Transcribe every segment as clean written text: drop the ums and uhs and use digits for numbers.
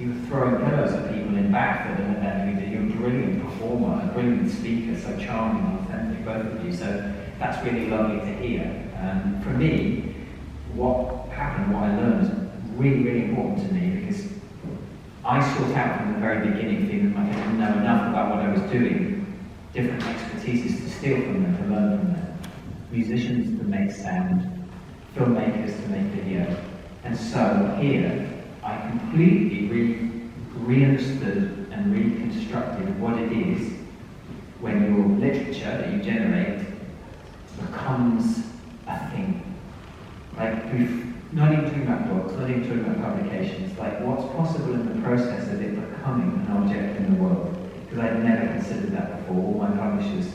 you were throwing pillows at people in Backford and you're a brilliant performer, a brilliant speaker, so charming and authentic, both of you. So that's really lovely to hear. And for me, what happened, what I learned, was really, really important to me, because I sought out from the very beginning, feeling like I didn't know enough about what I was doing, different expertises to steal from them, to learn from them. Musicians to make sound, filmmakers to make video. And so here, I completely re-understood and reconstructed what it is when your literature that you generate becomes a thing. Like, we've not even talking about books, not even talking about publications, like what's possible in the process of it becoming an object in the world. Because I'd never considered that before. All my publishers,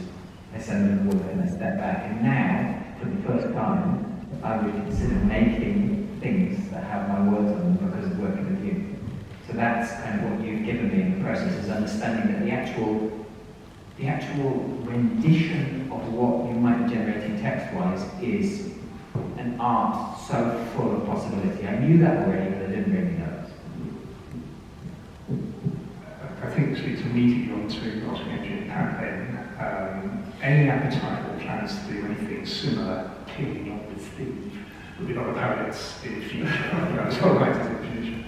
I send them the work and I step back. And now, for the first time, I would consider making things that have my words on them because of working with you. So that's kind of what you've given me in the process, is understanding that the actual rendition of what you might be generating text-wise is an art so full of possibility. I knew that already, but I didn't really know it. I think this leads immediately on to asking Angie and Pat then, any appetite or plans to do anything similar, clearly not with Steve, but with other poets in the future, songwriters in the future?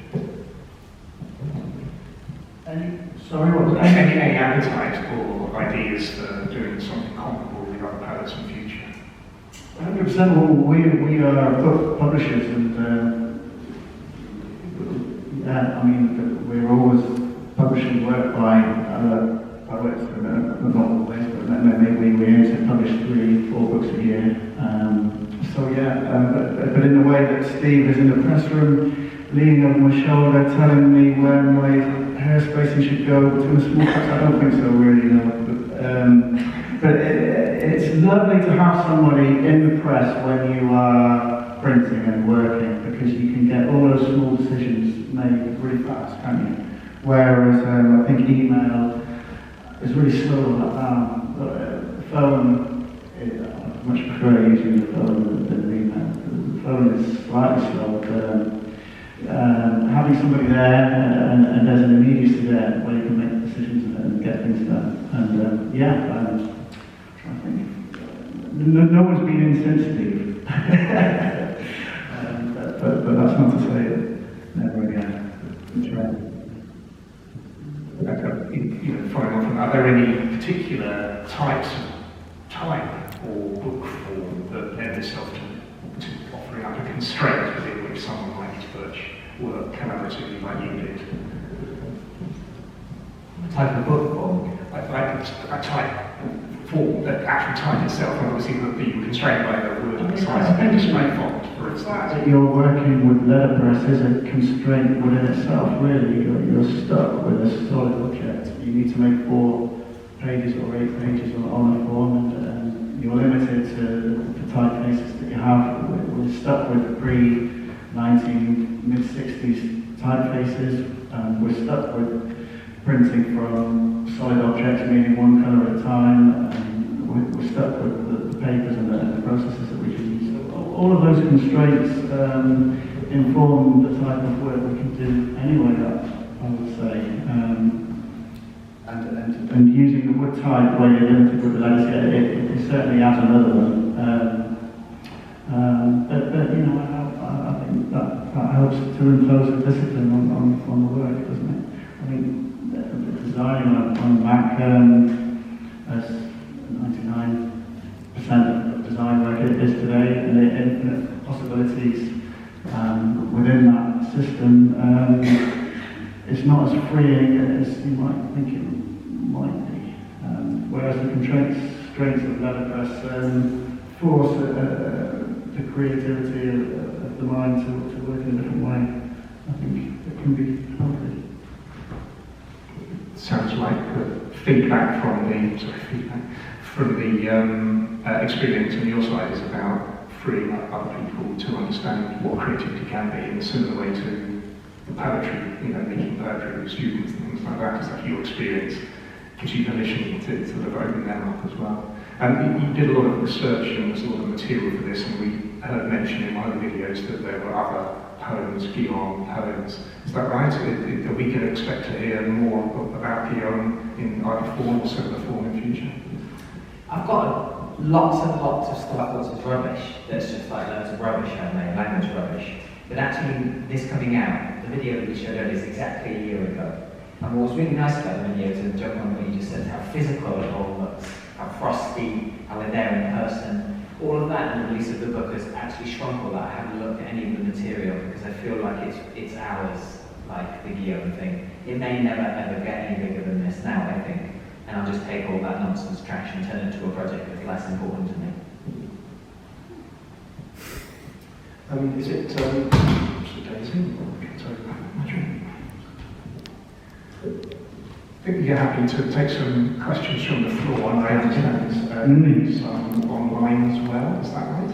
Any appetite or ideas for doing something comparable with other poets in the future? 100%. Well, we are book publishers, and yeah, I mean, we're always publishing work by other poets, not always, but maybe we aim to publish 3-4 books a year. So yeah, but in the way that Steve is in the press room, leaning over my shoulder, telling me where my hair spacing should go between small cuts, I don't think so, really, no. But it's lovely to have somebody in the press when you are printing and working, because you can get all those small decisions made really fast, can't you? Whereas I think email is really slow. The phone, I much prefer using the phone than email. The phone is slightly slow, but having somebody there and there's an immediacy there where you can make decisions and get things done. And yeah, I think no one's been insensitive, but that's not to say it never again. That's right. Following on from that, are there any particular types of type or book form that lend itself to offering up a constraint within which someone like Birch work collaboratively like you did? The type of book form? Like a type form, the actual type itself, and obviously that you were constrained by the word and the size of the display font, for instance. That you're working with letterpress is a constraint within itself, really. You're stuck with a solid object. You need to make 4 pages or 8 pages on a form, and you're limited to the typefaces that you have. We're stuck with pre-19, mid-60s typefaces, and we're stuck with printing from solid objects, meaning one colour at a time, and we're stuck with the papers and the processes that we can use. So all of those constraints inform the type of work we can do anyway, I would say. And using the wood type where you're limited with the letters, it certainly adds another one. But you know, I think that helps to impose a discipline on the work, doesn't it? I mean, designing on Mac, as 99% of design work is today, and the infinite possibilities within that system, it's not as freeing as you might think it might be. Whereas the constraints of letterpress force the creativity of the mind to work in a different way. I think it can be healthy. Sounds like feedback from the experience on your side is about freeing up other people to understand what creativity can be in a similar way to poetry, making poetry with students and things like that. Because like your experience gives you permission to sort of open them up as well. You did a lot of research and there's a lot of material for this, and we heard mention in one of the videos that there were other poems, Guillaume poems. Is that right? That we can expect to hear more about Guillaume in either form or similar form in future? I've got lots and lots of stuff that's rubbish, that's just like loads of rubbish I've made, language rubbish. But actually, this coming out, the video that we showed earlier is exactly a year ago. And what was really nice about the video, to jump on what you just said, how physical it all looks, how frosty, how we're there in person. All of that in the release of the book has actually shrunk all that. I haven't looked at any of the material because I feel like it's ours, like the Guillaume thing. It may never ever get any bigger than this now, I think. And I'll just take all that nonsense trash and turn it into a project that's less important to me. Is it Daisy? I think you're happy to take some questions from the floor, and I understand some online as well. Is that right?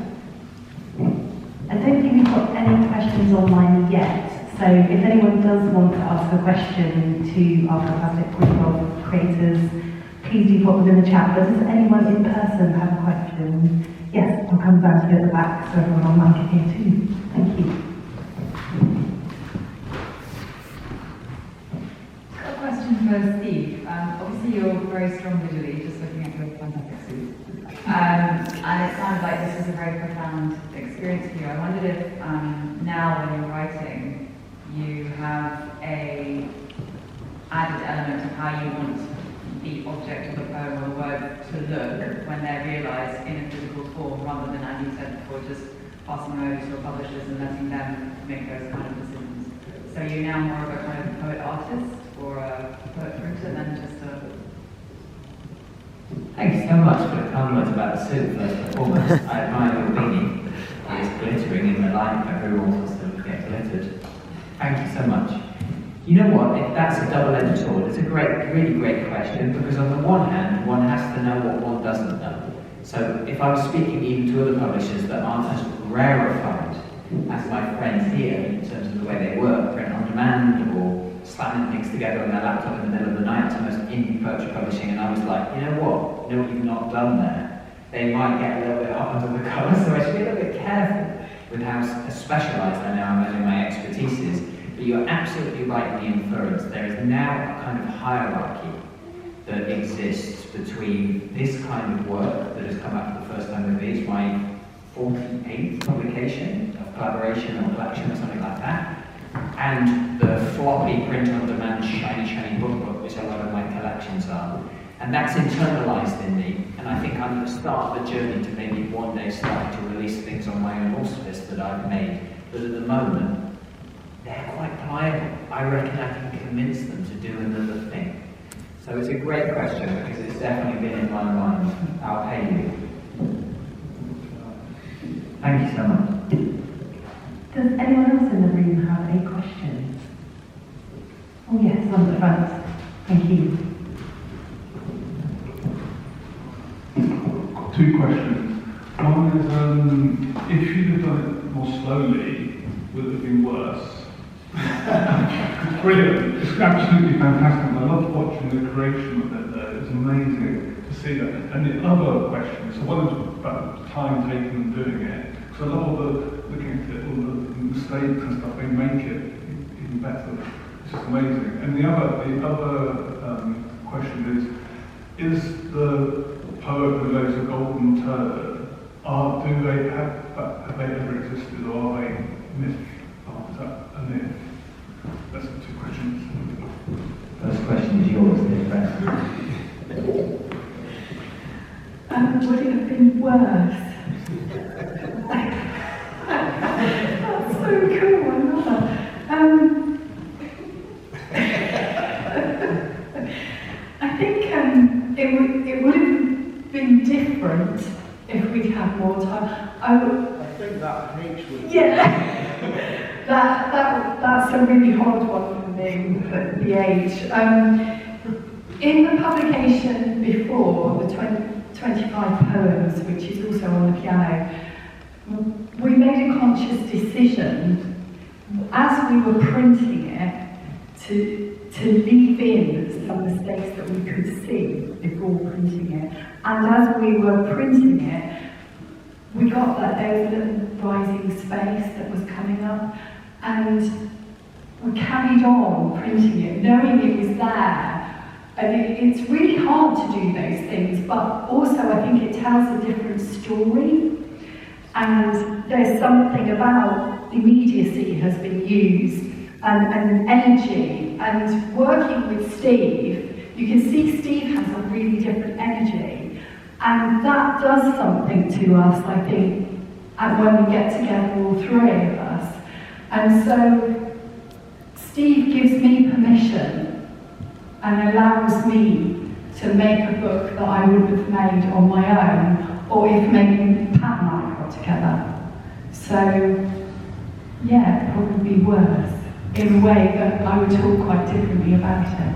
I don't think we've got any questions online yet. So if anyone does want to ask a question to our fantastic group of creators, please do pop them in the chat. But does anyone in person have a question? Yes, I'll come down to you at the back so everyone online can hear too. Thank you. A question for Steve. Obviously you're very strong visually, just looking at your fantastic suit. And it sounds like this was a very profound experience for you. I wondered if now when you're writing, you have a added element of how you want the object of the poem or the word to look when they're realised in a physical form, rather than, as you said before, just passing them over to your publishers and letting them make those kind of decisions. So you're now more of a kind of poet artist or a poet printer than just a... Thank you so much for the comments about the suit, first and foremost. I admire your beanie. It is glittering in the light. Everyone wants to get glittered. Thank you so much. You know what, that's a double-edged sword. It's a really great question, because on the one hand, one has to know what one doesn't know. So if I was speaking even to other publishers that aren't as rarefied as my friends here in terms of the way they work, print on demand or slamming things together on their laptop in the middle of the night, it's almost indie poetry publishing, and I was like, you know what you've not done there? They might get a little bit hot under the collar, so I should be a little bit careful with how specialised I now am in my expertise is. But you're absolutely right in the inference. There is now a kind of hierarchy that exists between this kind of work that has come out for the first time with me. It's my 48th publication of collaboration or collection or something like that, and the floppy print-on-demand shiny book, which a lot of my collections are. And that's internalized in me, and I think I'm at the start of the journey to maybe one day starting to release things on my own auspice that I've made. But at the moment, they're quite pliable. I reckon I can convince them to do another thing. So it's a great question, because it's definitely been in my mind. I'll pay you. Thank you so much. Does anyone else in the room have a question? Oh yes, on the front. Thank you. I've got two questions. One is, if you'd have done it more slowly, would it have been worse? It's brilliant. It's absolutely fantastic. I loved watching the creation of it there. It's amazing to see that. And the other question, so one is about time taken in doing it. Because a lot of looking at it, all the mistakes and stuff, they make it even better. It's just amazing. And the other question is the poet who lays a golden turd, have they ever existed, or are they myth? Is that a myth? That's the two questions. First question is yours, Would it have been worse? That's so cool, I love that. I think it would have been different if we'd had more time. I think that H would... Yeah, that's a really hard one for me, the age. In the publication before, the 25 poems, which is also on the piano, we made a conscious decision, as we were printing it, to leave in some mistakes that we could see before printing it. And as we were printing it, we got that there was a little rising space that was coming up, And we carried on printing it, knowing it was there. And it's really hard to do those things, but also I think it tells a different story. And there's something about immediacy has been used, and energy. And working with Steve, you can see Steve has a really different energy. And that does something to us, I think, when we get together, all three of us. And so Steve gives me permission and allows me to make a book that I wouldn't have made on my own, or if maybe Pat and I got together. So, yeah, probably worse, in a way that I would talk quite differently about it.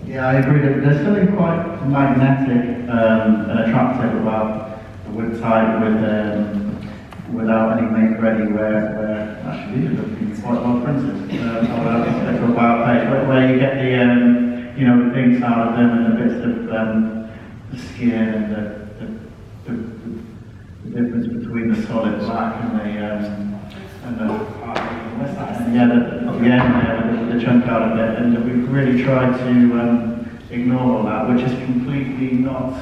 Yeah, I agree. There's something quite magnetic and attractive about the wood type without any make ready, where actually these are looking quite well printed. It's a wow page where you get the the things out of them and the bits of the skin and the difference between the solid black and the chunk out of it, and we've really tried to ignore all that, which is completely not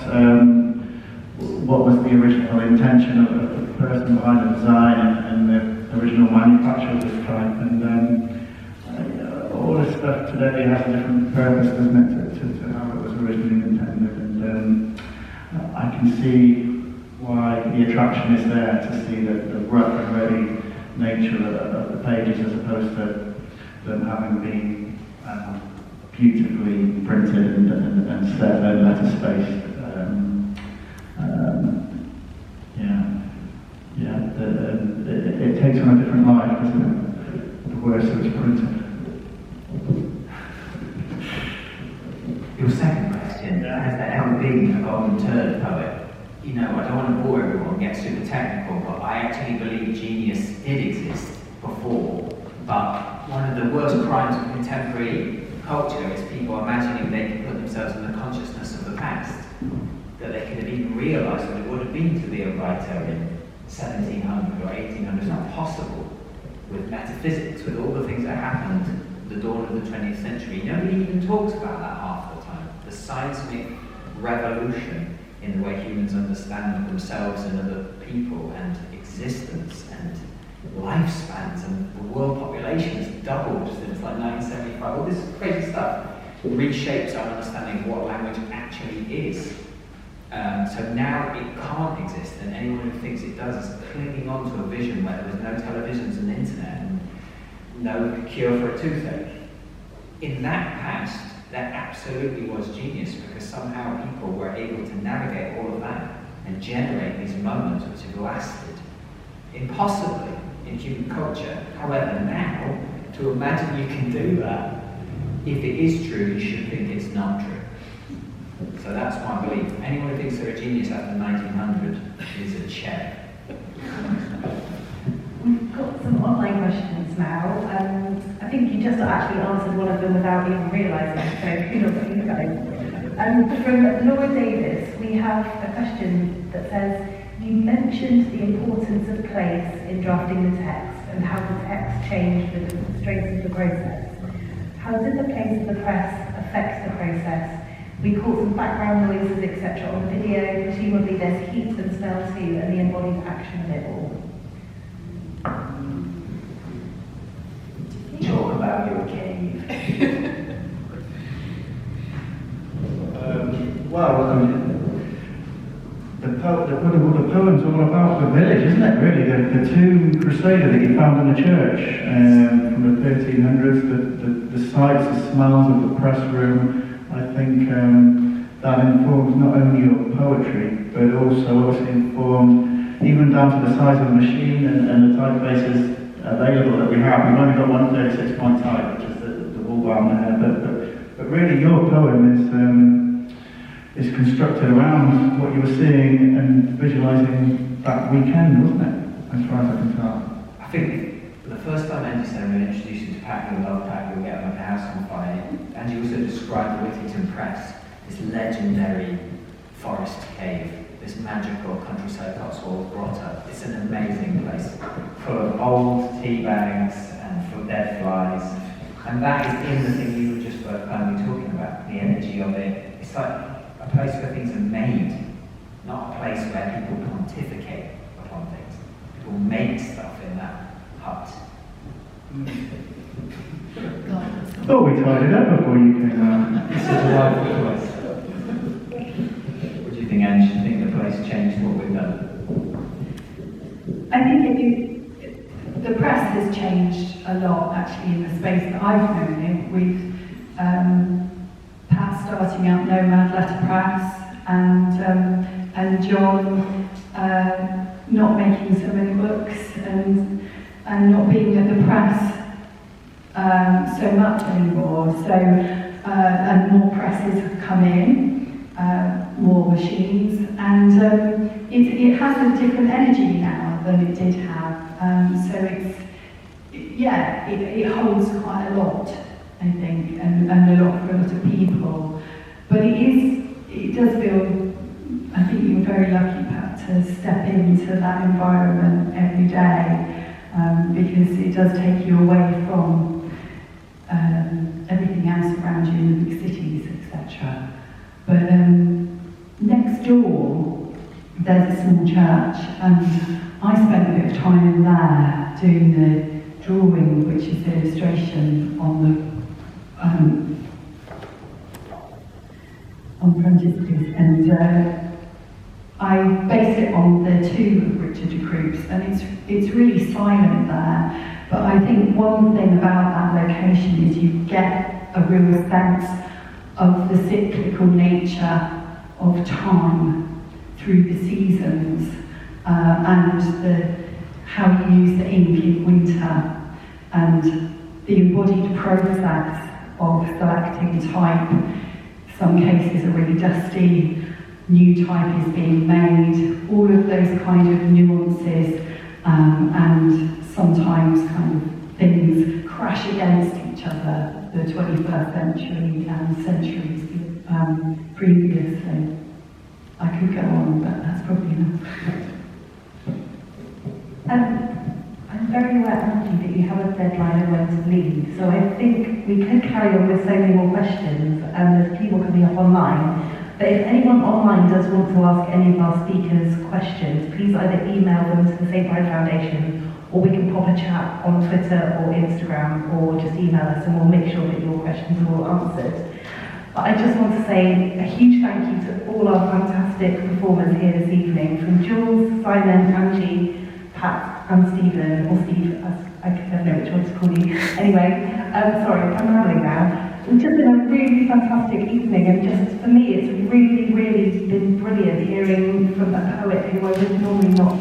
what was the original intention of the person behind the design and the original manufacture of this type. And all this stuff today has a different purpose, doesn't it, to how it was originally intended. And I can see why the attraction is there, to see the rough and ready nature of the pages as opposed to them having been beautifully printed and set and letter spaced. It takes on a different life, doesn't it? The worse it's printed. Your second question, has there ever been a golden turd poet? I don't want to bore everyone, get super technical, but I actually believe genius did exist before. But one of the worst crimes of contemporary culture is people imagining they can put themselves in the consciousness of the past. That they could have even realised what it would have been to be a writer in 1700 or 1800. It's not possible with metaphysics, with all the things that happened at the dawn of the 20th century. Nobody even talks about that half the time. The seismic revolution in the way humans understand themselves and other people and existence and lifespans, and the world population has doubled since like 1975. All this crazy stuff reshapes our understanding of what language actually is. So now it can't exist, and anyone who thinks it does is clinging on to a vision where there was no televisions and internet and no cure for a toothache. In that past, there absolutely was genius, because somehow people were able to navigate all of that and generate these moments which have lasted impossibly in human culture. However, now, to imagine you can do that, if it is true, you should think it's not true. So that's my belief. Anyone who thinks they're a genius after 1900 is a check. We've got some online questions now. I think you just actually answered one of them without even realising, so kudos to you guys. From Laura Davis, we have a question that says, you mentioned the importance of place in drafting the text and how the text changed with the constraints of the process. How did the place of the press affect the process? We caught some background noises, etc. on the video. Presumably there's heat and smell too, and the embodied action of it all. Talk about your cave. The poem's all about the village, isn't it, really? The tomb crusader that you found in the church from the 1300s, the sights, the smells of the press room. I think that informs not only your poetry, but also obviously informed even down to the size of the machine and the typefaces available that we have. We've only got one 36-point type, which is the Woolbound there, but really your poem is constructed around what you were seeing and visualising that weekend, wasn't it? As far as I can tell. I think the first time Angie said we introduced you to Pat, you'll love Pat, you'll get like a house on fire. Angie also described the Whittington Press, this legendary forest cave this magical countryside Cotswold grotto. It's an amazing place, full of old tea bags and full of dead flies. And that is in the thing you were just kindly talking about, the energy of it. It's like a place where things are made, not a place where people pontificate upon things. People make stuff in that hut. Thought we tied it up before you came out. It's a delightful place. What do you think, Ange? Do you think the place changed what we've done? I think the press has changed a lot actually in the space that I've known it, with Pat starting out Nomad, Letterpress, and John not making so many books and not being at the press so much anymore. So and more presses have come in, more machines, and it has a different energy now than it did have. So it holds quite a lot, I think, and a lot for a lot of people. But it does feel, I think you're very lucky, Pat, to step into that environment every day, because it does take you away from everything else around you in the big cities, etc. But next door, there's a small church, and I spent a bit of time in there doing the drawing, which is the illustration on frontispieces, and I base it on the tomb of Richard de Croup's, and it's really silent there. But I think one thing about that location is you get a real sense of the cyclical nature of time through the seasons, and how you use the ink in winter, and the embodied process of selecting type. Some cases are really dusty, new type is being made, all of those kind of nuances, and sometimes kind of things crash against each other, the 21st century and centuries previously. I could go on, but that's probably enough. I'm very aware, Angie, that you have a deadline of when to leave, so I think we could carry on with so many more questions, and there's people coming up online. But if anyone online does want to ask any of our speakers questions, please either email them to the St. Brian Foundation, or we can pop a chat on Twitter or Instagram, or just email us and we'll make sure that your questions are all answered. But I just want to say a huge thank you to all our fantastic performers here this evening, from Jules, Simon, Angie, Pat and Stephen, or Steve, as I don't know which one to call you. Anyway, sorry, I'm rambling now. It's just been a really fantastic evening, and just for me it's really, really been brilliant hearing from a poet who I would normally not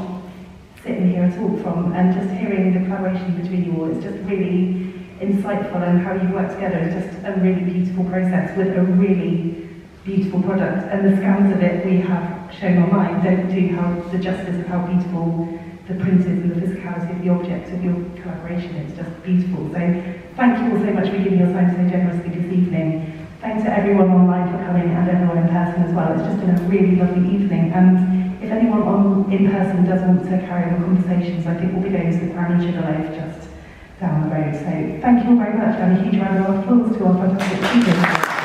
sit and hear a talk from, and just hearing the collaboration between you all. It's just really insightful, and how you work together is just a really beautiful process with a really beautiful product. And the scans of it we have shown online don't do the justice of how beautiful the print is and the physicality of the object of your collaboration. It's just beautiful. So thank you all so much for giving your time so generously this evening. Thanks to everyone online for coming, and everyone in person as well. It's just been a really lovely evening. And if anyone in person does want to carry on conversations, I think we'll be going to the Crown and Sugarloaf just down the road. So thank you all very much, and a huge round of applause to our fantastic speakers.